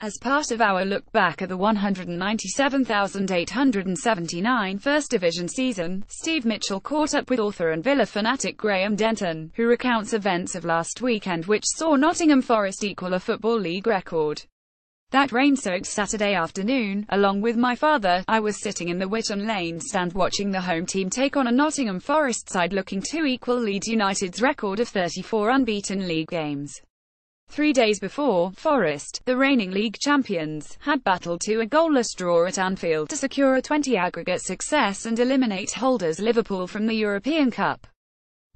As part of our look back at the 197,879 First Division season, Steve Mitchell caught up with author and Villa fanatic Graham Denton, who recounts events of last weekend which saw Nottingham Forest equal a Football League record. That rain-soaked Saturday afternoon, along with my father, I was sitting in the Whitton Lane stand watching the home team take on a Nottingham Forest side looking to equal Leeds United's record of 34 unbeaten league games. 3 days before, Forest, the reigning league champions, had battled to a goalless draw at Anfield to secure a 20 aggregate success and eliminate holders Liverpool from the European Cup.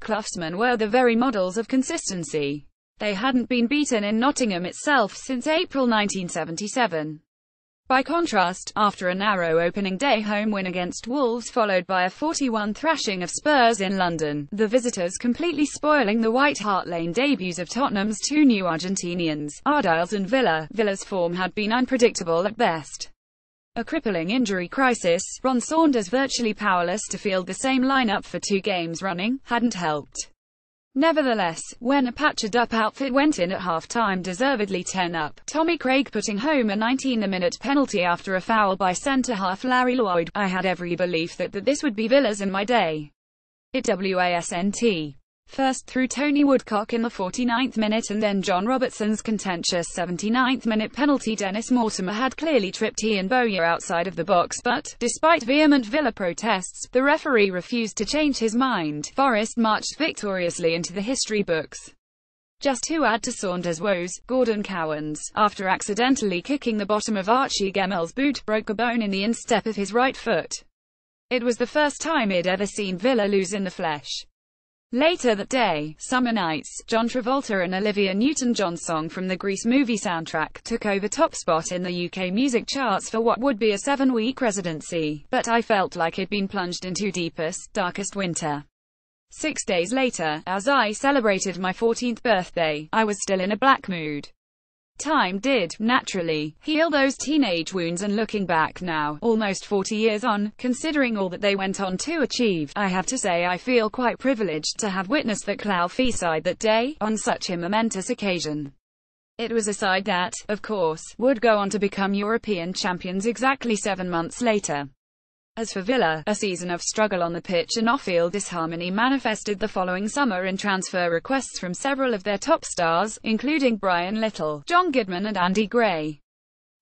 Cloughsmen were the very models of consistency. They hadn't been beaten in Nottingham itself since April 1977. By contrast, after a narrow opening day home win against Wolves followed by a 41 thrashing of Spurs in London, the visitors completely spoiling the White Hart Lane debuts of Tottenham's two new Argentinians, Ardiles and Villa. Villa's form had been unpredictable at best. A crippling injury crisis, Ron Saunders virtually powerless to field the same lineup for 2 games running, hadn't helped. Nevertheless, when a patched-up outfit went in at half-time deservedly 10-up, Tommy Craig putting home a 19-minute penalty after a foul by centre-half Larry Lloyd, I had every belief that this would be Villa's in my day. It wasn't. First through Tony Woodcock in the 49th minute and then John Robertson's contentious 79th minute penalty. Dennis Mortimer had clearly tripped Ian Bowyer outside of the box but, despite vehement Villa protests, the referee refused to change his mind. Forest marched victoriously into the history books. Just to add to Saunders' woes, Gordon Cowans, after accidentally kicking the bottom of Archie Gemmel's boot, broke a bone in the instep of his right foot. It was the first time he'd ever seen Villa lose in the flesh. Later that day, Summer Nights, John Travolta and Olivia Newton-John's song from the Grease movie soundtrack, took over top spot in the UK music charts for what would be a 7-week residency, but I felt like I'd been plunged into deepest, darkest winter. 6 days later, as I celebrated my 14th birthday, I was still in a black mood. Time did, naturally, heal those teenage wounds, and looking back now, almost 40 years on, considering all that they went on to achieve, I have to say I feel quite privileged to have witnessed that Clough side that day, on such a momentous occasion. It was a side that, of course, would go on to become European champions exactly 7 months later. As for Villa, a season of struggle on the pitch and off-field disharmony manifested the following summer in transfer requests from several of their top stars, including Brian Little, John Goodman and Andy Gray.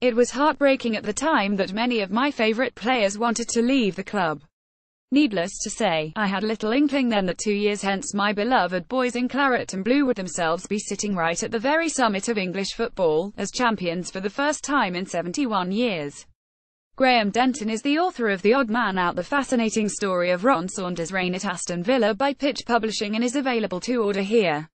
It was heartbreaking at the time that many of my favourite players wanted to leave the club. Needless to say, I had little inkling then that 2 years hence my beloved boys in claret and blue would themselves be sitting right at the very summit of English football, as champions for the first time in 71 years. Graham Denton is the author of The Odd Man Out, the fascinating story of Ron Saunders' reign at Aston Villa by Pitch Publishing, and is available to order here.